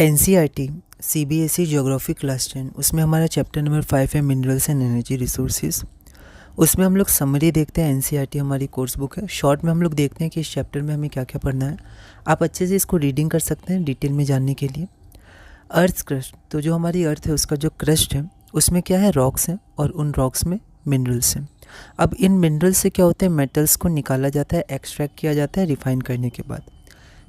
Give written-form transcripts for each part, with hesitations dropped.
NCERT CBSE geography class 10 उसमें हमारा chapter number 5 है मिनरल्स एंड एनर्जी रिसोर्सेज। उसमें हम लोग समरी देखते हैं। एनसीईआरटी हमारी कोर्स बुक है। शॉर्ट में हम लोग देखते हैं कि इस चैप्टर में हमें क्या क्या पढ़ना है। आप अच्छे से इसको रीडिंग कर सकते हैं डिटेल में जानने के लिए। अर्थ क्रस्ट, तो जो हमारी अर्थ है उसका जो क्रस्ट है उसमें क्या है, रॉक्स हैं और उन रॉक्स में मिनरल्स हैं। अब इन मिनरल्स से क्या होते हैं, मेटल्स को निकाला जाता है, एक्सट्रैक्ट किया जाता है रिफाइन करने के बाद।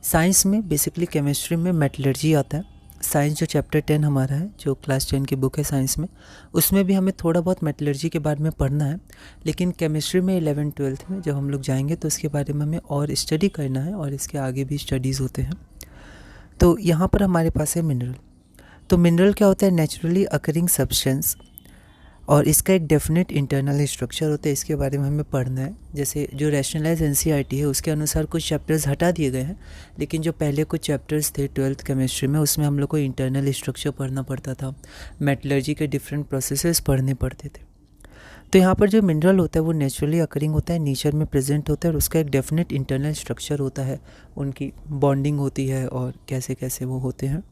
साइंस में बेसिकली केमिस्ट्री में मेटलर्जी आता है। साइंस जो चैप्टर 10 हमारा है, जो क्लास 10 की बुक है साइंस में, उसमें भी हमें थोड़ा बहुत मेटलर्जी के बारे में पढ़ना है। लेकिन केमिस्ट्री में 11th-12th में जब हम लोग जाएंगे तो इसके बारे में हमें और स्टडी करना है और इसके आगे भी स्टडीज़ होते हैं। तो यहाँ पर हमारे पास है मिनरल। तो मिनरल क्या होता है, नेचुरली अकरिंग सब्सटेंस, और इसका एक डेफिनेट इंटरनल स्ट्रक्चर होता है। इसके बारे में हमें पढ़ना है। जैसे जो रैशनलाइज एनसीईआरटी है उसके अनुसार कुछ चैप्टर्स हटा दिए गए हैं, लेकिन जो पहले कुछ चैप्टर्स थे 12th केमिस्ट्री में उसमें हम लोग को इंटरनल स्ट्रक्चर पढ़ना पड़ता था, मेटलर्जी के डिफरेंट प्रोसेसेस पढ़ने पड़ते थे। तो यहाँ पर जो मिनरल होता है वो नेचुरली अकरिंग होता है, नेचर में प्रेजेंट होता है और उसका एक डेफिनेट इंटरनल स्ट्रक्चर होता है, उनकी बॉन्डिंग होती है और कैसे कैसे वो होते हैं।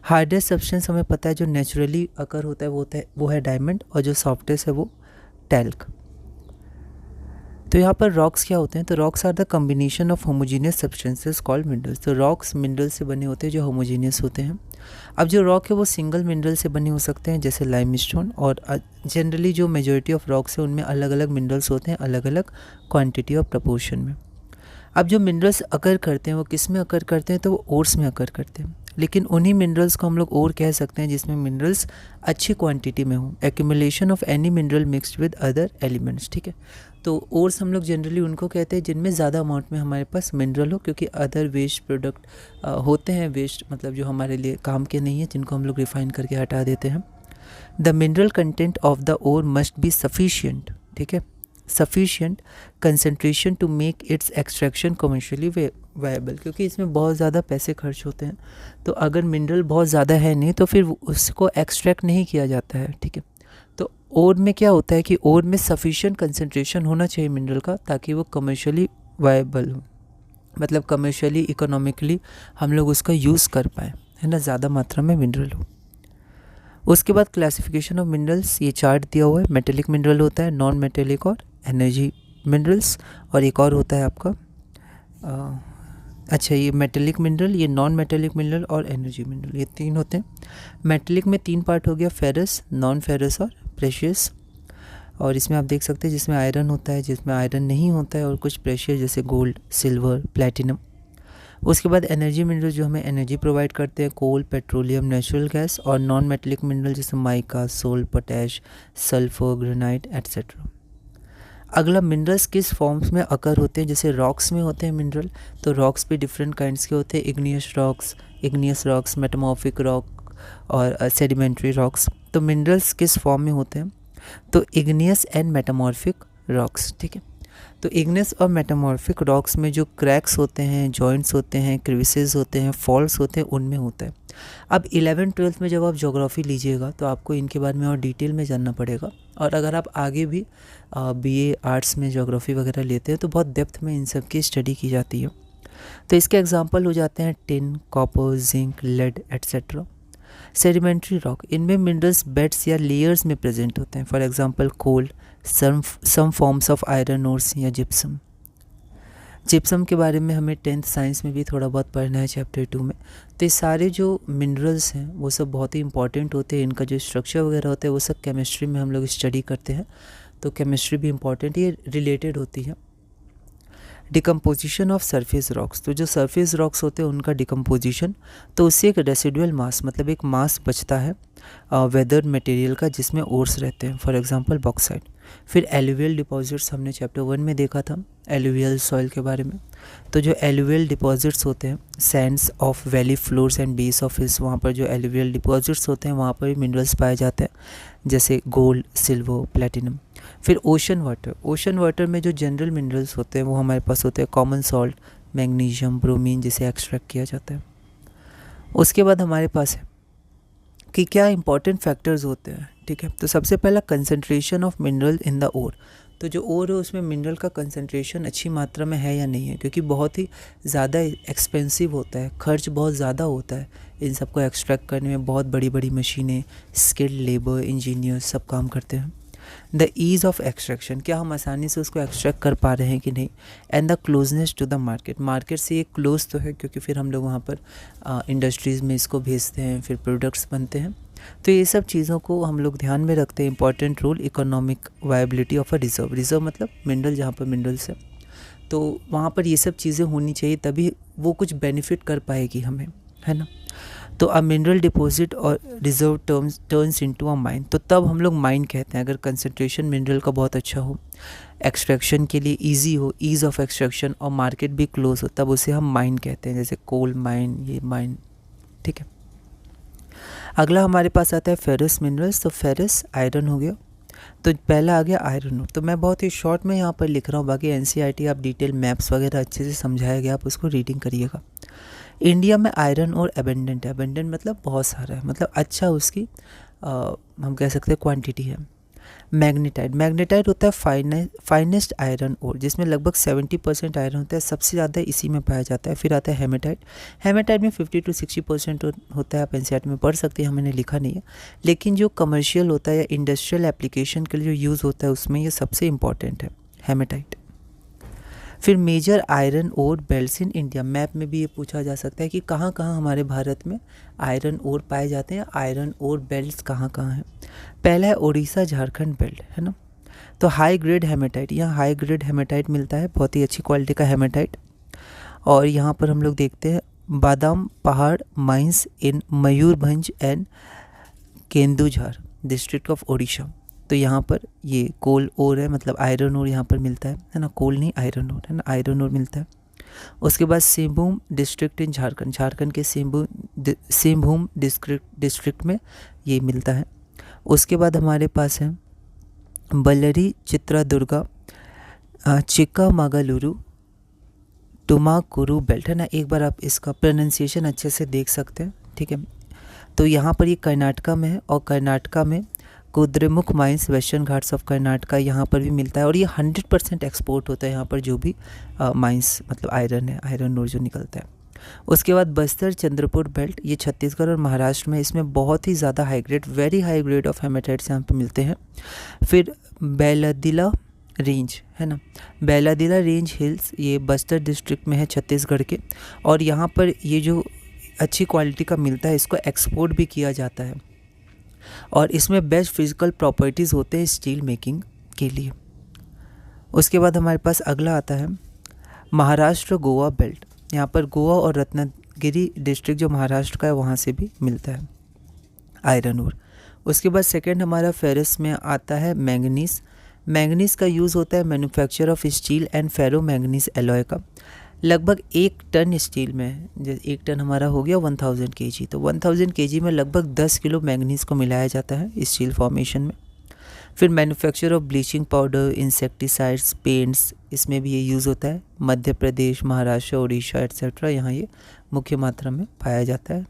हार्डेस्ट सब्सटेंस हमें पता है जो नेचुरली अकर होता है वो है डायमंड, और जो सॉफ्टेस्ट है वो टैल्क। तो यहाँ पर रॉक्स क्या होते हैं, तो rocks are the combination of homogeneous substances called minerals. तो रॉक्स मिनरल से बने होते हैं जो होमोजीनियस होते हैं। अब जो रॉक है वो सिंगल मिनरल से बने हो सकते हैं जैसे लाइमस्टोन, और जनरली जो मेजॉरिटी ऑफ रॉक्स है उनमें अलग अलग मिनरल्स होते हैं, अलग अलग क्वान्टिटी और प्रपोर्शन में। अब जो मिनरल्स अकर करते हैं वो किस में अकर करते हैं, तो वो ओर्स में अकर करते हैं। लेकिन उन्हीं मिनरल्स को हम लोग और कह सकते हैं जिसमें मिनरल्स अच्छी क्वांटिटी में हो, accumulation of any mineral mixed with other elements. ठीक है, तो ओर्स हम लोग जनरली उनको कहते हैं जिनमें ज़्यादा अमाउंट में हमारे पास मिनरल हो, क्योंकि अदर वेस्ट प्रोडक्ट होते हैं, वेस्ट मतलब जो हमारे लिए काम के नहीं है, जिनको हम लोग रिफाइन करके हटा देते हैं। The mineral content of the ore must be sufficient, ठीक है, sufficient concentration to make its extraction commercially viable, क्योंकि इसमें बहुत ज़्यादा पैसे खर्च होते हैं। तो अगर मिनरल बहुत ज़्यादा है नहीं तो फिर उसको एक्सट्रैक्ट नहीं किया जाता है। ठीक है, तो ओर में क्या होता है कि ओर में सफिशिएंट कंसनट्रेशन होना चाहिए मिनरल का, ताकि वो कमर्शियली वायबल हो, मतलब कमर्शियली इकोनॉमिकली हम लोग उसका यूज़ कर पाएँ, है ना, ज़्यादा मात्रा में मिनरल हो। उसके बाद क्लासिफिकेशन ऑफ मिनरल्स, ये चार्ट दिया हुआ है। मेटेलिक मिनरल होता है, नॉन मेटेलिक और एनर्जी मिनरल्स, और एक और होता है आपका अच्छा ये मेटेलिक मिनरल, ये नॉन मेटेलिक मिनरल और एनर्जी मिनरल, ये तीन होते हैं। मेटेलिक में तीन पार्ट हो गया, फेरस, नॉन फेरस और प्रेशियस। और इसमें आप देख सकते हैं जिसमें आयरन होता है, जिसमें आयरन नहीं होता है, और कुछ प्रेशियस जैसे गोल्ड, सिल्वर, प्लैटिनम। उसके बाद एनर्जी मिनरल जो हमें एनर्जी प्रोवाइड करते हैं, कोल, पेट्रोलियम, नेचुरल गैस, और नॉन मेटेलिक मिनरल जैसे mica, salt, potash, sulphur, granite etcetera. अगला मिनरल्स किस फॉर्म्स में अकर होते हैं, जैसे रॉक्स में होते हैं मिनरल, तो रॉक्स भी डिफरेंट काइंड्स के होते हैं, इग्नियस रॉक्स, मेटामॉर्फिक रॉक और सेडिमेंट्री रॉक्स। तो मिनरल्स किस फॉर्म में होते हैं, तो इग्नियस एंड मेटामॉर्फिक रॉक्स। ठीक है, तो इग्नियस और मेटामॉर्फिक रॉक्स में जो क्रैक्स होते हैं, जॉइंट्स होते हैं, क्रिविसेस होते हैं, फॉल्ट्स होते हैं, उनमें होता है। अब 11th-12th में जब आप ज्योग्राफी लीजिएगा तो आपको इनके बारे में और डिटेल में जानना पड़ेगा, और अगर आप आगे भी बीए आर्ट्स में ज्योग्राफी वगैरह लेते हैं तो बहुत डेप्थ में इन सब की स्टडी की जाती है। तो इसके एग्जांपल हो जाते हैं tin, copper, zinc, lead etcetera. Sedimentary rock, इनमें मिनरल्स बेड्स या लेयर्स में प्रेजेंट होते हैं, for example coal, some forms of iron ores या जिप्सम। जिप्सम के बारे में हमें 10th साइंस में भी थोड़ा बहुत पढ़ना है चैप्टर 2 में। तो ये सारे जो मिनरल्स हैं वो सब बहुत ही इंपॉर्टेंट होते हैं, इनका जो स्ट्रक्चर वगैरह होता है वो सब केमिस्ट्री में हम लोग स्टडी करते हैं, तो केमिस्ट्री भी इंपॉर्टेंट, ये रिलेटेड होती है। डिकम्पोजिशन ऑफ सरफेस रॉक्स, तो जो सरफेस रॉक्स होते हैं उनका डिकम्पोजिशन, तो उससे एक रेसिडुअल मास, मतलब एक मास बचता है वेदर मटेरियल का जिसमें ओर्स रहते हैं, फॉर एग्जांपल बॉक्साइट। फिर एलुवियल डिपॉजिट्स हमने चैप्टर 1 में देखा था, एलुवियल सॉइल के बारे में। तो जो एलुवियल डिपॉजिट्स होते हैं, Sands of valley floors and base of hills, वहाँ पर जो एलुवियल डिपॉजिट्स होते हैं वहाँ पर भी मिनरल्स पाए जाते हैं, जैसे गोल्ड, सिल्वर, प्लैटिनम। फिर ओशन वाटर में जो जनरल मिनरल्स होते हैं वो हमारे पास होते हैं, कॉमन सॉल्ट, मैग्नीशियम, ब्रोमीन, जिसे एक्सट्रैक्ट किया जाता है। उसके बाद हमारे पास है कि क्या इंपॉर्टेंट फैक्टर्स होते हैं। ठीक है, तो सबसे पहला concentration of mineral in the ore, तो जो ओर है उसमें मिनरल का कंसंट्रेशन अच्छी मात्रा में है या नहीं है, क्योंकि बहुत ही ज़्यादा एक्सपेंसिव होता है, खर्च बहुत ज़्यादा होता है इन सबको एक्सट्रैक्ट करने में। बहुत बड़ी बड़ी मशीनें, स्किल्ड लेबर, इंजीनियर्स सब काम करते हैं। द ईज़ ऑफ एक्सट्रैक्शन, क्या हम आसानी से उसको एक्सट्रैक्ट कर पा रहे हैं कि नहीं। And the closeness to the market, market से ये क्लोज तो है क्योंकि फिर हम लोग वहाँ पर इंडस्ट्रीज़ में इसको भेजते हैं, फिर प्रोडक्ट्स बनते हैं। तो ये सब चीज़ों को हम लोग ध्यान में रखते हैं। Important role economic viability of a reserve, reserve मतलब मिनरल, जहाँ पर मिनरल्स है तो वहाँ पर ये सब चीज़ें होनी चाहिए, तभी वो कुछ बेनिफिट कर पाएगी हमें, है ना। तो अ मिनरल डिपॉजिट और reserve turns into a mine, तो तब हम लोग माइन कहते हैं। अगर कंसंट्रेशन मिनरल का बहुत अच्छा हो, एक्सट्रैक्शन के लिए इजी हो, ईज़ ऑफ एक्सट्रैक्शन, और मार्केट भी क्लोज हो, तब उसे हम माइन कहते हैं, जैसे कोल माइन, ये माइन, ठीक है। अगला हमारे पास आता है फेरस मिनरल्स। तो फेरस आयरन हो गया, तो पहला आ गया आयरन ओर। तो मैं बहुत ही शॉर्ट में यहाँ पर लिख रहा हूँ, बाकी एनसीईआरटी आप डिटेल मैप्स वगैरह अच्छे से समझाया गया, आप उसको रीडिंग करिएगा। इंडिया में आयरन और एबेंडेंट है, एबेंडेंट मतलब बहुत सारा है, मतलब अच्छा उसकी हम कह सकते हैं क्वांटिटी है। मैग्नेटाइट, मैग्नेटाइट होता है फाइनेस्ट आयरन ओर, जिसमें लगभग 70% आयरन होता है, सबसे ज़्यादा इसी में पाया जाता है। फिर आता है हेमेटाइट, हेमेटाइट में 50 to 60% होता है। आप एनसीईआरटी में पढ़ सकते हैं, मैंने लिखा नहीं है, लेकिन जो कमर्शियल होता है या इंडस्ट्रियल एप्लीकेशन के लिए जो यूज़ होता है उसमें ये सबसे इम्पॉर्टेंट है, हेमेटाइट। फिर major iron ore belts in India, map में भी ये पूछा जा सकता है कि कहाँ कहाँ हमारे भारत में आयरन ओर पाए जाते हैं, आयरन ओर बेल्ट्स कहाँ कहाँ हैं। पहला है उड़ीसा झारखंड बेल्ट, है ना। तो हाई ग्रेड हेमेटाइट, यहाँ हाई ग्रेड हेमेटाइट मिलता है, बहुत ही अच्छी क्वालिटी का हेमेटाइट। और यहाँ पर हम लोग देखते हैं Badampahar mines in Mayurbhanj and Kendujhar district of Odisha. तो यहाँ पर ये कोल ओर है, मतलब आयरन ओर यहाँ पर मिलता है ना, कोल नहीं आयरन ओर, है ना, आयरन ओर मिलता है। उसके बाद सिंहभूम डिस्ट्रिक्ट इन झारखंड, झारखंड के सिंहभूम डिस्ट्रिक्ट में ये मिलता है। उसके बाद हमारे पास है बल्लरी चित्रादुर्गा चिक्कामगलुरु टुमाकुरु बेल्ट, है ना। एक बार आप इसका प्रोनाउंसिएशन अच्छे से देख सकते हैं, ठीक है। तो यहाँ पर ये कर्नाटका में है, और कर्नाटका में Kudremukh mines western Ghats of Karnataka यहाँ पर भी मिलता है, और ये 100% एक्सपोर्ट होता है यहाँ पर, जो भी माइंस मतलब आयरन है, आयरन ओर जो निकलता है। उसके बाद बस्तर चंद्रपुर बेल्ट, ये छत्तीसगढ़ और महाराष्ट्र में, इसमें बहुत ही ज़्यादा high grade, very high grade of hematites यहाँ पे मिलते हैं। फिर बेलादिला रेंज, है ना, बेलादिला रेंज हिल्स, ये बस्तर डिस्ट्रिक्ट में है छत्तीसगढ़ के, और यहाँ पर ये जो अच्छी क्वालिटी का मिलता है इसको एक्सपोर्ट भी किया जाता है, और इसमें बेस्ट फिजिकल प्रॉपर्टीज़ होते हैं स्टील मेकिंग के लिए। उसके बाद हमारे पास अगला आता है महाराष्ट्र गोवा बेल्ट, यहाँ पर गोवा और रत्नागिरी डिस्ट्रिक्ट जो महाराष्ट्र का है वहाँ से भी मिलता है आयरन ओर। उसके बाद सेकंड हमारा फेरस में आता है मैंगनीज। मैंगनीज का यूज़ होता है manufacture of steel and ferro manganese alloy का। लगभग 1 टन स्टील में, जैसे 1 टन हमारा हो गया 1000 kg, तो 1000 kg में लगभग 10 किलो मैंगनीज को मिलाया जाता है स्टील फॉर्मेशन में। फिर manufacture of bleaching powder, insecticides, paints, इसमें भी ये यूज़ होता है। मध्य प्रदेश, महाराष्ट्र, उड़ीसा एट्सेट्रा, यहाँ ये मुख्य मात्रा में पाया जाता है।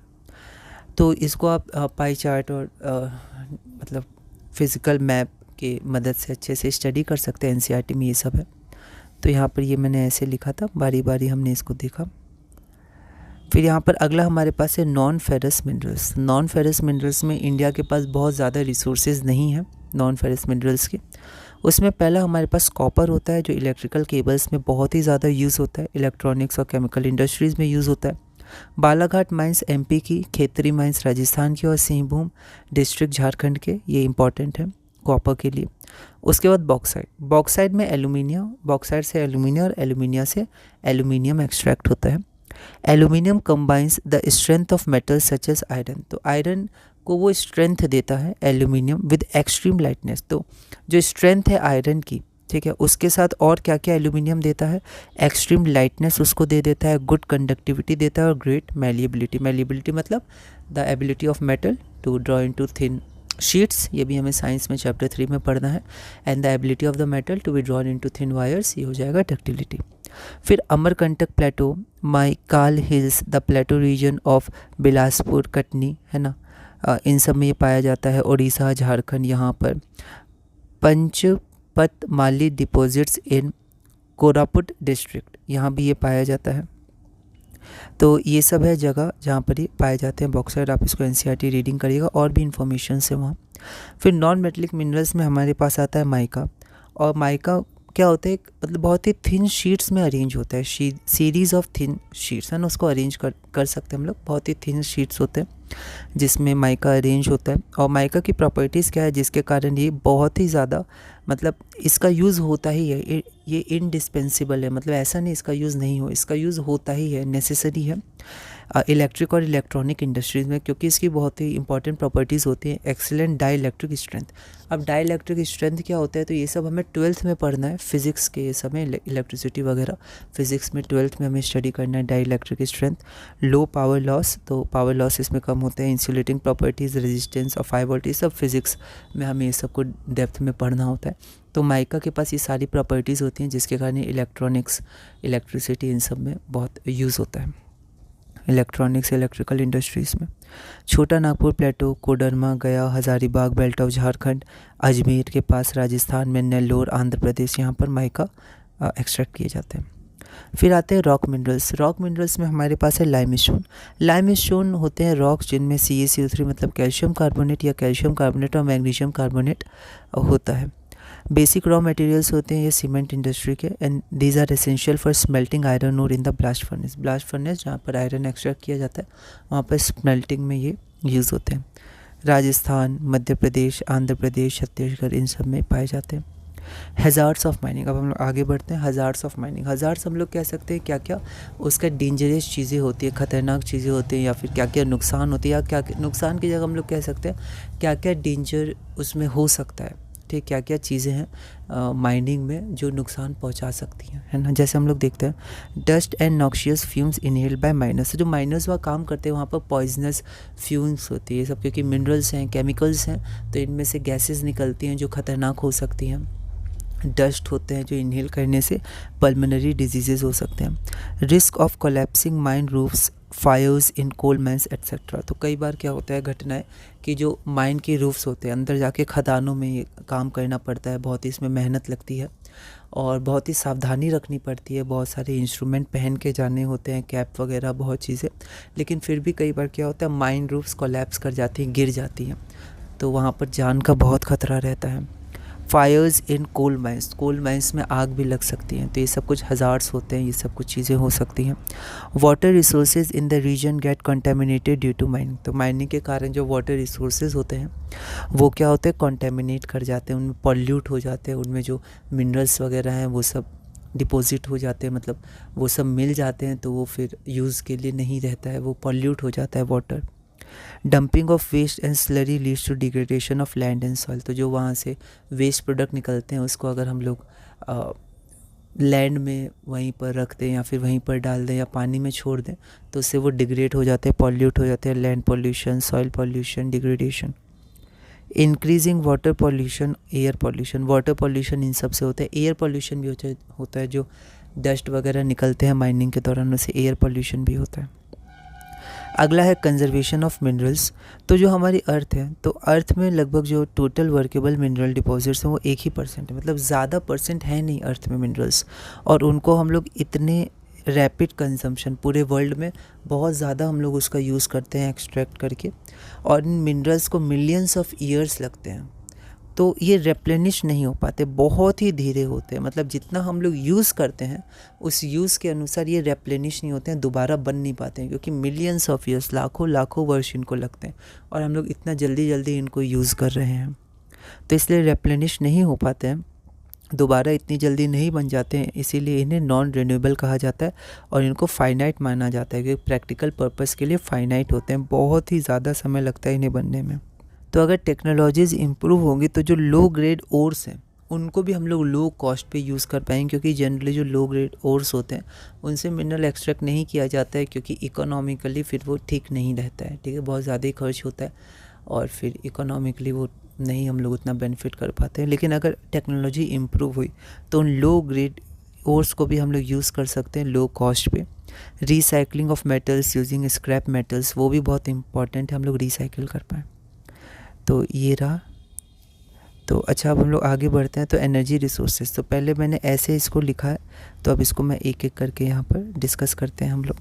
तो इसको आप पाई चार्ट और मतलब फिज़िकल मैप के मदद से अच्छे से स्टडी कर सकते हैं, एनसीईआरटी में ये सब है। तो यहाँ पर ये मैंने ऐसे लिखा था, बारी बारी हमने इसको देखा। फिर यहाँ पर अगला हमारे पास है non ferrous minerals. Non ferrous minerals में इंडिया के पास बहुत ज़्यादा रिसोर्सेज नहीं है नॉन फेरस मिनरल्स के। उसमें पहला हमारे पास कॉपर होता है, जो इलेक्ट्रिकल केबल्स में बहुत ही ज़्यादा यूज़ होता है, इलेक्ट्रॉनिक्स और केमिकल इंडस्ट्रीज़ में यूज़ होता है। बालाघाट माइंस एमपी की, खेतरी माइंस राजस्थान की, और सिंहभूम डिस्ट्रिक्ट झारखंड के, ये इंपॉर्टेंट है कॉपर के लिए। उसके बाद बॉक्साइट, बॉक्साइट में एल्यूमिनियम, बॉक्साइट से एल्यूमिनियम और एल्यूमिनिया से एल्यूमिनियम एक्सट्रैक्ट होता है। Aluminium combines the strength of metal such as iron, तो आयरन को वो स्ट्रेंथ देता है एल्यूमिनियम विद एक्सट्रीम लाइटनेस। तो जो स्ट्रेंथ है आयरन की, ठीक है, उसके साथ और क्या क्या एल्यूमिनियम देता है, एक्सट्रीम लाइटनेस उसको दे देता है, गुड कंडक्टिविटी देता है, और ग्रेट मैलिएबिलिटी। मैलिएबिलिटी मतलब the ability of metal to draw into thin sheets, ये भी हमें साइंस में चैप्टर 3 में पढ़ना है। And the ability of the metal to be drawn into thin wires, ये हो जाएगा डक्टिलिटी। फिर Amarkantak plateau, Maikal hills, the plateau region of Bilaspur, Katni, है ना, इन सब में ये पाया जाता है। उड़ीसा, झारखंड, यहाँ पर पतमाली डिपॉजिट्स इन कोरापुट डिस्ट्रिक्ट, यहाँ भी ये पाया जाता है। तो ये सब है जगह जहाँ पर ये पाए जाते हैं बॉक्साइट। आप इसको एनसीईआरटी रीडिंग करिएगा, और भी इन्फॉर्मेशन है वहाँ। फिर नॉन मेटलिक मिनरल्स में हमारे पास आता है माइका। और माइका क्या होता है, मतलब बहुत ही थिन शीट्स में अरेंज होता है, सीरीज़ ऑफ थिन शीट्स है ना, उसको अरेंज कर सकते हैं हम लोग। बहुत ही थिन शीट्स होते हैं जिसमें माइका अरेंज होता है। और माइका की प्रॉपर्टीज़ क्या है जिसके कारण ये बहुत ही ज़्यादा, मतलब इसका यूज़ होता ही है, ये इनडिस्पेंसिबल है, मतलब ऐसा नहीं इसका यूज़ नहीं हो, इसका यूज़ होता ही है, नेसेसरी है इलेक्ट्रिक और इलेक्ट्रॉनिक इंडस्ट्रीज़ में, क्योंकि इसकी बहुत ही इंपॉर्टेंट प्रॉपर्टीज़ होती हैं। Excellent dielectric strength. अब डाई इलेक्ट्रिक स्ट्रेंथ क्या होता है, तो ये सब हमें 12th में पढ़ना है, फिज़िक्स के ये सब में, इलेक्ट्रिसिटी वगैरह फिज़िक्स में 12th में हमें स्टडी करना है। Dielectric strength, low power loss, तो पावर लॉस इसमें कम होते हैं। इंसुलेटिंग प्रॉपर्टीज़, रेजिस्टेंस और हाई वोल्टेज, सब फिज़िक्स में हमें ये सब को डेप्थ में पढ़ना होता है। तो माइका के पास ये सारी प्रॉपर्टीज़ होती हैं जिसके कारण इलेक्ट्रॉनिक्स, इलेक्ट्रिसिटी, इन सब में बहुत यूज़ होता है, इलेक्ट्रॉनिक्स, इलेक्ट्रिकल इंडस्ट्रीज़ में। छोटा नागपुर प्लेटो, कोडरमा, गया, हज़ारीबाग, बेल्ट ऑफ झारखंड, अजमेर के पास राजस्थान में, नेल्लोर आंध्र प्रदेश, यहाँ पर माइका एक्सट्रैक्ट किए जाते हैं। फिर आते हैं रॉक मिनरल्स। रॉक मिनरल्स में हमारे पास है लाइमस्टोन। लाइमस्टोन होते हैं रॉक्स जिनमें CaCO3 मतलब कैल्शियम कार्बोनेट या कैल्शियम कार्बोनेट और मैग्नीशियम कार्बोनेट होता है। बेसिक रॉ मटेरियल्स होते हैं ये सीमेंट इंडस्ट्री के, and these are essential for smelting iron ore in the blast furnace. Blast furnace जहाँ पर आयरन एक्सट्रैक्ट किया जाता है वहाँ पर स्मेल्टिंग में ये यूज़ होते हैं। राजस्थान, मध्य प्रदेश, आंध्र प्रदेश, छत्तीसगढ़, इन सब में पाए जाते हैं। Hazards of mining. अब हम लोग आगे बढ़ते हैं। Hazards of mining. हज़ार्ड्स हम लोग कह सकते हैं क्या क्या उसका डेंजरस चीज़ें होती है, ख़तरनाक चीज़ें होती हैं, या फिर क्या क्या नुकसान होती है, या क्या नुकसान की जगह हम लोग कह सकते हैं क्या क्या डेंजर उसमें हो सकता है, ठीक, क्या क्या चीज़ें हैं माइनिंग में जो नुकसान पहुंचा सकती हैं, है ना। जैसे हम लोग देखते हैं dust and noxious fumes inhaled by miners. जो माइनर्स वहाँ काम करते हैं वहाँ पर पॉइजनस फ्यूम्स होती है सब, क्योंकि मिनरल्स हैं, केमिकल्स हैं, तो इनमें से गैसेस निकलती हैं जो ख़तरनाक हो सकती हैं। डस्ट होते हैं जो इनहेल करने से पल्मोनरी डिजीज़ेज हो सकते हैं। Risk of collapsing mine roofs, fires in coal mines etcetera. तो कई बार क्या होता है घटनाएं कि जो माइन के रूफ्स होते हैं अंदर जाके खदानों में ये काम करना पड़ता है, बहुत ही इसमें मेहनत लगती है और बहुत ही सावधानी रखनी पड़ती है, बहुत सारे इंस्ट्रूमेंट पहन के जाने होते हैं, कैप वगैरह, बहुत चीज़ें। लेकिन फिर भी कई बार क्या होता है माइन रूफ्स कोलैप्स कर जाती हैं, गिर जाती हैं, तो वहाँ पर जान का बहुत खतरा रहता है। Fyers in coal mines, coal mines में आग भी लग सकती हैं, तो ये सब कुछ हज़ार्ड्स होते हैं, ये सब कुछ चीज़ें हो सकती हैं। Water resources in the region get contaminated due to mining. तो माइनिंग के कारण जो वाटर रिसोर्सेज होते हैं वो क्या होते हैं, कंटेमिनेट कर जाते हैं, उनमें पॉल्यूट हो जाते हैं, उनमें जो मिनरल्स वगैरह हैं वो सब डिपॉजिट हो जाते हैं, मतलब वो सब मिल जाते हैं, तो वो फिर यूज़ के लिए नहीं रहता है, वो पॉल्यूट हो जाता है water. Dumping of waste and slurry leads to degradation of land and soil. तो जो वहाँ से वेस्ट प्रोडक्ट निकलते हैं उसको अगर हम लोग लैंड में वहीं पर रख दें या फिर वहीं पर डाल दें या पानी में छोड़ दें तो उससे वो डिग्रेड हो जाते हैं, पॉल्यूट हो जाते हैं। Land pollution, soil pollution, degradation. Increasing water pollution, air pollution. Water pollution in सब से होता है, एयर पॉल्यूशन भी होता है, जो डस्ट वगैरह निकलते हैं माइनिंग के दौरान उससे एयर पॉल्यूशन भी होता है। अगला है कंजर्वेशन ऑफ मिनरल्स। तो जो हमारी अर्थ है, तो अर्थ में लगभग जो टोटल वर्केबल मिनरल डिपॉजिट्स हैं वो 1% है, मतलब ज़्यादा परसेंट है नहीं अर्थ में मिनरल्स, और उनको हम लोग इतने रैपिड कंजम्पशन पूरे वर्ल्ड में बहुत ज़्यादा हम लोग उसका यूज़ करते हैं एक्सट्रैक्ट करके, और इन मिनरल्स को मिलियंस ऑफ ईयर्स लगते हैं, तो ये रेप्लेनिश नहीं हो पाते, बहुत ही धीरे होते हैं, मतलब जितना हम लोग यूज़ करते हैं उस यूज़ के अनुसार ये रेप्लेनिश नहीं होते हैं, दोबारा बन नहीं पाते हैं, क्योंकि मिलियंस ऑफ ईयर्स, लाखों वर्ष इनको लगते हैं और हम लोग इतना जल्दी इनको यूज़ कर रहे हैं, तो इसलिए रेप्लेनिश नहीं हो पाते हैं, दोबारा इतनी जल्दी नहीं बन जाते हैं, इसीलिए इन्हें नॉन रिन्यूएबल कहा जाता है और इनको फाइनाइट माना जाता है, क्योंकि प्रैक्टिकल पर्पस के लिए फाइनाइट होते हैं, बहुत ही ज़्यादा समय लगता है इन्हें बनने में। तो अगर टेक्नोलॉजीज़ इम्प्रूव होंगी तो जो लो ग्रेड ओर्स हैं उनको भी हम लोग लो कॉस्ट पे यूज़ कर पाएंगे, क्योंकि जनरली जो लो ग्रेड ओर्स होते हैं उनसे मिनरल एक्सट्रैक्ट नहीं किया जाता है, क्योंकि इकोनॉमिकली फिर वो ठीक नहीं रहता है, ठीक है, बहुत ज़्यादा ही खर्च होता है और फिर इकोनॉमिकली वो नहीं हम लोग उतना बेनिफिट कर पाते हैं। लेकिन अगर टेक्नोलॉजी इम्प्रूव हुई तो उन लो ग्रेड ओर्स को भी हम लोग यूज़ कर सकते हैं लो कॉस्ट पे। Recycling of metals using scrap metals, वो भी बहुत इंपॉर्टेंट है, हम लोग रिसाइकिल कर पाएँ। तो ये रहा तो अच्छा, अब हम लोग आगे बढ़ते हैं। तो एनर्जी रिसोर्सेज, तो पहले मैंने ऐसे इसको लिखा है, तो अब इसको मैं एक एक करके यहाँ पर डिस्कस करते हैं हम लोग।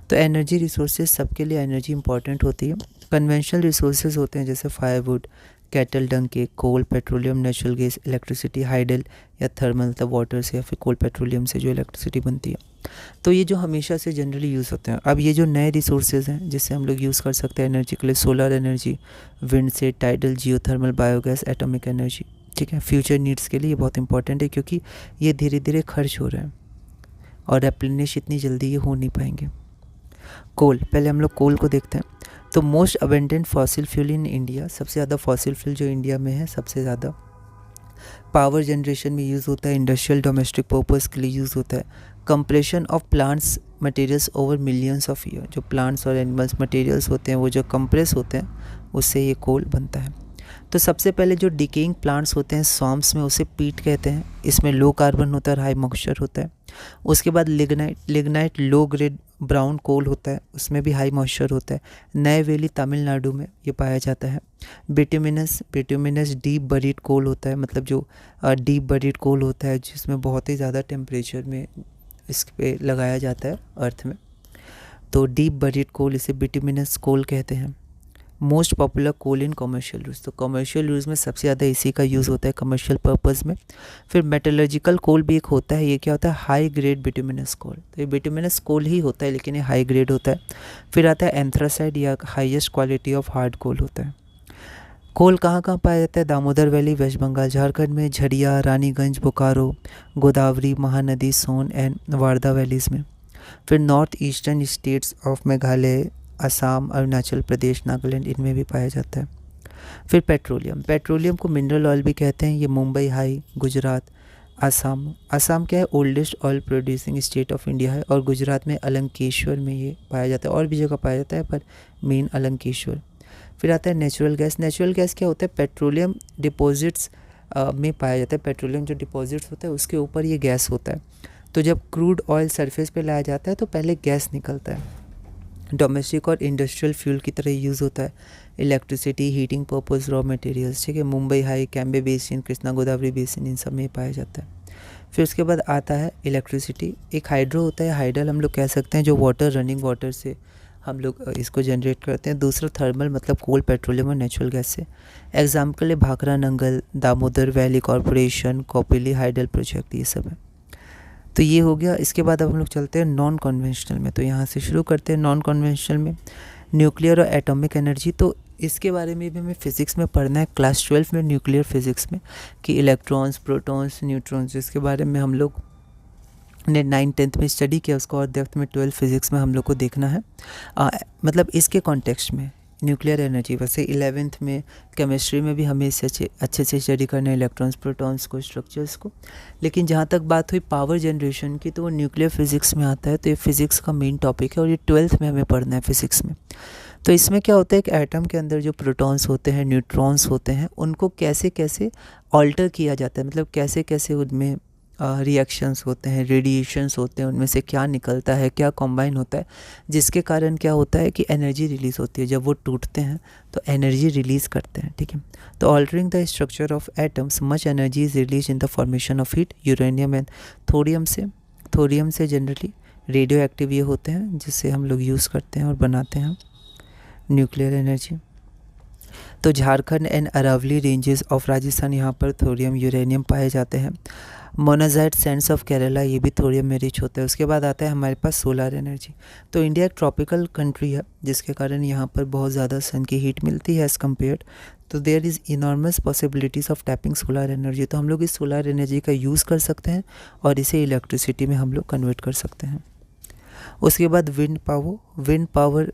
तो एनर्जी रिसोर्सेज, सबके लिए एनर्जी इंपॉर्टेंट होती है। कन्वेंशनल रिसोर्सेज होते हैं जैसे फायरवुड, कैटल डंग के, coal, petroleum, natural gas, electricity, hydel या थर्मल, मतलब वाटर से या फिर कोल पेट्रोलियम से जो इलेक्ट्रिसिटी बनती है। तो ये जो हमेशा से जनरली यूज़ होते हैं। अब ये जो नए रिसोर्सेज हैं जिससे हम लोग यूज़ कर सकते हैं एनर्जी के लिए, सोलर एनर्जी, विंड से, tidal, geothermal, biogas, atomic energy, ठीक है। फ्यूचर नीड्स के लिए ये बहुत इंपॉर्टेंट है क्योंकि ये धीरे धीरे खर्च हो रहे हैं और रिप्लेनिश इतनी जल्दी ये हो नहीं पाएंगे। कोल, पहले हम लोग कोल को देखते हैं। तो most abundant fossil fuel in India, सबसे ज़्यादा फॉसिल फ्यूल जो इंडिया में है सबसे ज़्यादा पावर जनरेशन में यूज़ होता है, इंडस्ट्रियल डोमेस्टिक पर्पस के लिए यूज़ होता है। Compression of plants materials over millions of year, जो प्लांट्स और एनिमल्स मटेरियल्स होते हैं वो जो कंप्रेस होते हैं उससे ये कोल बनता है। तो सबसे पहले जो डिकेइंग प्लांट्स होते हैं स्वॉम्प्स में, उसे पीट कहते हैं। इसमें लो कार्बन होता है और हाई मॉइस्चर होता है। उसके बाद लिग्नाइट लो ग्रेड ब्राउन कोल होता है, उसमें भी हाई मॉइस्चर होता है। नए वैली तमिलनाडु में ये पाया जाता है। बिटुमिनस डीप बरीड कोल होता है, मतलब जो डीप बरीड कोल होता है जिसमें बहुत ही ज़्यादा टेम्परेचर में इस पे लगाया जाता है अर्थ में, तो डीप बरीड कोल, इसे बिटुमिनस कोल कहते हैं। Most popular coal in commercial use, तो कमर्शियल यूज़ में सबसे ज़्यादा इसी का यूज़ होता है कमर्शियल पर्पज़ में। फिर मेटलर्जिकल कोल भी एक होता है, ये क्या होता है, हाई ग्रेड बिटुमिनस कोल। तो ये बिटुमिनस कोल ही होता है लेकिन ये हाई ग्रेड होता है। फिर आता है एंथ्रासाइड या highest quality of hard coal होता है। कोल कहाँ कहाँ पाया जाता है, दामोदर वैली वेस्ट बंगाल, झारखंड में झरिया, रानीगंज, बोकारो, गोदावरी, महानदी, सोन एंड वारदा वैलीज़ में। फिर north eastern states of Meghalaya, Assam, Arunachal Pradesh, Nagaland, इनमें भी पाया जाता है। फिर पेट्रोलियम को मिनरल ऑयल भी कहते हैं। ये मुंबई हाई, गुजरात, असम क्या है, oldest oil producing state of India है, और गुजरात में अलंकेश्वर में ये पाया जाता है। और भी जगह पाया जाता है पर मेन अलंकेश्वर। फिर आता है नेचुरल गैस क्या होता है, पेट्रोलियम डिपॉजिट्स में पाया जाता है। पेट्रोलियम जो डिपॉजिट्स होता है उसके ऊपर ये गैस होता है। तो जब क्रूड ऑयल सरफेस पे लाया जाता है तो पहले गैस निकलता है। डोमेस्टिक और इंडस्ट्रियल फ्यूल की तरह यूज़ होता है। Electricity, heating purpose, raw materials, ठीक है। Mumbai high, Cambay basin, Krishna Godavari basin, इन सब में पाया जाता है। फिर उसके बाद आता है इलेक्ट्रिसिटी। एक हाइड्रो होता है, हाइडल हम लोग कह सकते हैं, जो वाटर, रनिंग वाटर से हम लोग इसको जनरेट करते हैं। दूसरा थर्मल, मतलब कोल, पेट्रोलियम और नेचुरल गैस से। एग्जाम्पल है Bhakra Nangal, Damodar valley corporation, Kopili hydel project, ये सब है। तो ये हो गया। इसके बाद अब हम लोग चलते हैं नॉन कन्वेंशनल में। तो यहाँ से शुरू करते हैं नॉन कन्वेंशनल में, न्यूक्लियर और एटॉमिक एनर्जी। तो इसके बारे में भी हमें फिज़िक्स में पढ़ना है, क्लास 12 में न्यूक्लियर फिज़िक्स में, कि इलेक्ट्रॉन्स, प्रोटॉन्स, न्यूट्रॉन्स, जिसके बारे में हम लोग ने 9th-10th में स्टडी किया, उसको और डेप्थ में 12th फिज़िक्स में हम लोग को देखना है। मतलब इसके कॉन्टेक्स्ट में न्यूक्लियर एनर्जी। वैसे 11th में केमिस्ट्री में भी हमें इसे अच्छे से स्टडी करना है, इलेक्ट्रॉन्स, प्रोटॉन्स को, स्ट्रक्चर्स को। लेकिन जहाँ तक बात हुई पावर जनरेशन की, तो वो न्यूक्लियर फिज़िक्स में आता है। तो ये फिज़िक्स का मेन टॉपिक है और ये 12th में हमें पढ़ना है फिज़िक्स में। तो इसमें क्या होता है कि एटम के अंदर जो प्रोटॉन्स होते हैं, न्यूट्रॉन्स होते हैं, उनको कैसे कैसे ऑल्टर किया जाता है, मतलब कैसे कैसे उनमें रिएक्शंस होते हैं, रेडिएशंस होते हैं, उनमें से क्या निकलता है, क्या कॉम्बाइन होता है, जिसके कारण क्या होता है कि एनर्जी रिलीज़ होती है। जब वो टूटते हैं तो एनर्जी रिलीज़ करते हैं, ठीक है। तो altering the structure of atoms, much energy is release in the formation of heat. Uranium and thorium से जनरली रेडियो एक्टिव ये होते हैं, जिससे हम लोग यूज़ करते हैं और बनाते हैं न्यूक्लियर एनर्जी। तो Jharkhand and Aravalli ranges of Rajasthan, यहाँ पर थोरियम, यूरेनियम पाए जाते हैं। मोनाजाइट सैंड्स ऑफ केरला, ये भी थोरियम में रिच होता है। उसके बाद आता है हमारे पास सोलर एनर्जी। तो इंडिया एक ट्रॉपिकल कंट्री है, जिसके कारण यहाँ पर बहुत ज़्यादा सन की हीट मिलती है एज़ कम्पेयर्ड। तो there is enormous possibilities of tapping solar energy. तो हम लोग इस सोलर एनर्जी का यूज़ कर सकते हैं और इसे इलेक्ट्रिसिटी में हम लोग कन्वर्ट कर सकते हैं। उसके बाद विंड पावर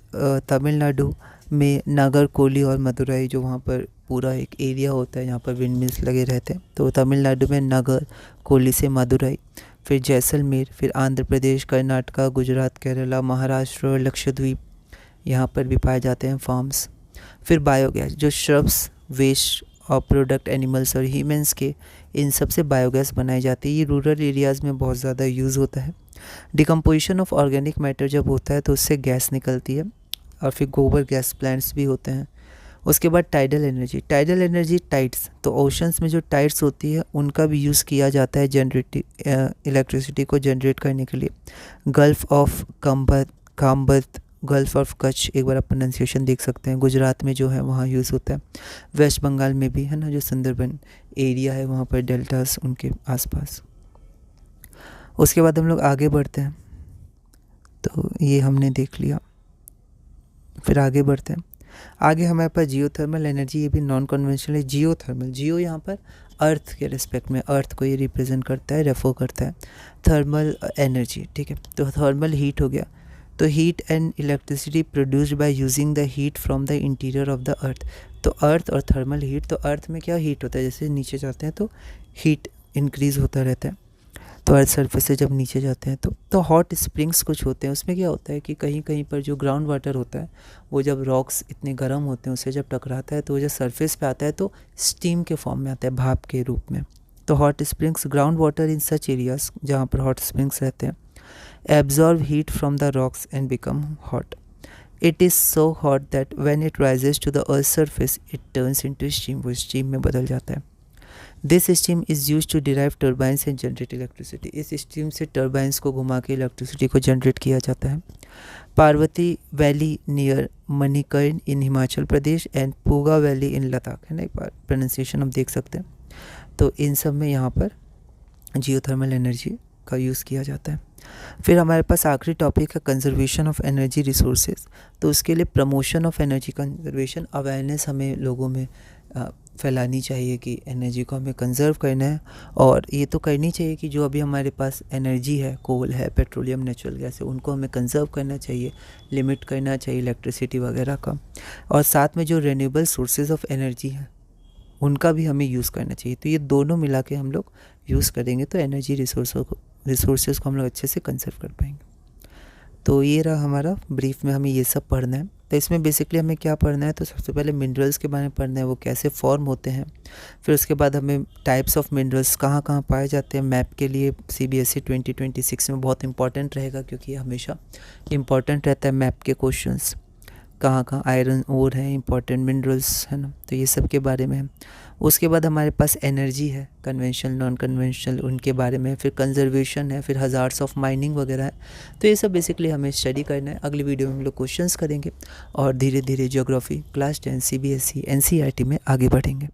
तमिलनाडु में नागरकोइली और मदुरई, जो वहाँ पर पूरा एक एरिया होता है, यहाँ पर विंड मिल्स लगे रहते हैं। तो तमिलनाडु में नागरकोइली से मदुरई, फिर जैसलमेर, फिर आंध्र प्रदेश, कर्नाटका, गुजरात, केरला, महाराष्ट्र और लक्षद्वीप, यहाँ पर भी पाए जाते हैं फार्म्स। फिर बायोगैस, जो श्रब्स, वेस्ट और प्रोडक्ट एनिमल्स और ह्यूमंस के, इन सब से बायोगैस बनाई जाती है। ये रूरल एरियाज़ में बहुत ज़्यादा यूज़ होता है। डिकम्पोजिशन ऑफ ऑर्गेनिक मैटर जब होता है तो उससे गैस निकलती है। और फिर गोबर गैस प्लांट्स भी होते हैं। उसके बाद टाइडल एनर्जी टाइड्स, तो ओशंस में जो टाइड्स होती है उनका भी यूज़ किया जाता है इलेक्ट्रिसिटी को जनरेट करने के लिए। Gulf of Khambhat, gulf of Kutch, एक बार आप प्रोनाउंसिएशन देख सकते हैं, गुजरात में जो है वहाँ यूज़ होता है। वेस्ट बंगाल में भी है ना, जो सुंदरबन एरिया है वहाँ पर डेल्टास उनके आसपास। उसके बाद हम लोग आगे बढ़ते हैं, तो ये हमने देख लिया। फिर आगे बढ़ते हैं, आगे हमारे पास जियोथर्मल एनर्जी, ये भी नॉन कन्वेंशनल है। जियो यहाँ पर अर्थ के रिस्पेक्ट में, अर्थ को ये रिप्रेजेंट करता है, रेफर करता है। थर्मल एनर्जी, ठीक है, तो थर्मल हीट हो गया, तो heat and electricity produced by using the heat from the interior of the earth. तो अर्थ और थर्मल हीट, तो अर्थ में क्या हीट होता है, जैसे नीचे जाते हैं तो हीट इंक्रीज होता रहता है, तो अर्थ सरफेस से जब नीचे जाते हैं तो हॉट स्प्रिंग्स कुछ होते हैं। उसमें क्या होता है कि कहीं कहीं पर जो ग्राउंड वाटर होता है वो जब रॉक्स इतने गर्म होते हैं उससे जब टकराता है तो वो जब सरफेस पे आता है तो स्टीम के फॉर्म में आता है, भाप के रूप में। तो hot springs, ground water in such areas जहाँ पर हॉट स्प्रिंग्स रहते हैं, absorb heat from the rocks and become hot. It is so hot that when it rises to the earth surface it turns into steam, वो steam में बदल जाता है। This steam is use to drive turbines and generate electricity, इस steam से turbines को घुमा के इलेक्ट्रिसिटी को जनरेट किया जाता है। Parvati valley near Manikaran in Himachal Pradesh and Puga valley in Ladakh, है ना, एक बार प्रोनाउंसिएशन हम देख सकते हैं। तो इन सब में यहाँ पर जियोथर्मल एनर्जी का यूज़ किया जाता है। फिर हमारे पास आखिरी टॉपिक है कंजर्वेशन ऑफ एनर्जी रिसोर्सेज। तो उसके लिए promotion of energy conservation awareness हमें लोगों में फैलानी चाहिए कि एनर्जी को हमें कंजर्व करना है, और ये तो करनी चाहिए कि जो अभी हमारे पास एनर्जी है, कोल है, पेट्रोलियम, नेचुरल गैस है, उनको हमें कंजर्व करना चाहिए, लिमिट करना चाहिए इलेक्ट्रिसिटी वगैरह का। और साथ में जो रिन्यूएबल सोर्सेज ऑफ एनर्जी हैं उनका भी हमें यूज़ करना चाहिए। तो ये दोनों मिला के हम लोग यूज़ करेंगे तो एनर्जी रिसोर्सेज को हम लोग अच्छे से कंजर्व कर पाएंगे। तो ये रहा हमारा ब्रीफ में, हमें ये सब पढ़ना है। तो इसमें बेसिकली हमें क्या पढ़ना है, तो सबसे पहले मिनरल्स के बारे में पढ़ना है, वो कैसे फॉर्म होते हैं। फिर उसके बाद हमें टाइप्स ऑफ मिनरल्स कहाँ कहाँ पाए जाते हैं, मैप के लिए CBSE 2026 में बहुत इंपॉर्टेंट रहेगा, क्योंकि ये हमेशा इंपॉर्टेंट रहता है मैप के क्वेश्चंस। कहाँ कहाँ आयरन ओर है, इंपॉर्टेंट मिनरल्स, है ना, तो ये सब के बारे में है। उसके बाद हमारे पास एनर्जी है, कन्वेंशनल, नॉन कन्वेंशनल, उनके बारे में। फिर कंजर्वेशन है, फिर हज़ार्ड्स ऑफ माइनिंग वगैरह है। तो ये सब बेसिकली हमें स्टडी करना है। अगली वीडियो में हम लोग क्वेश्चंस करेंगे और धीरे धीरे ज्योग्राफी क्लास 10 CBSE NCERT में आगे बढ़ेंगे।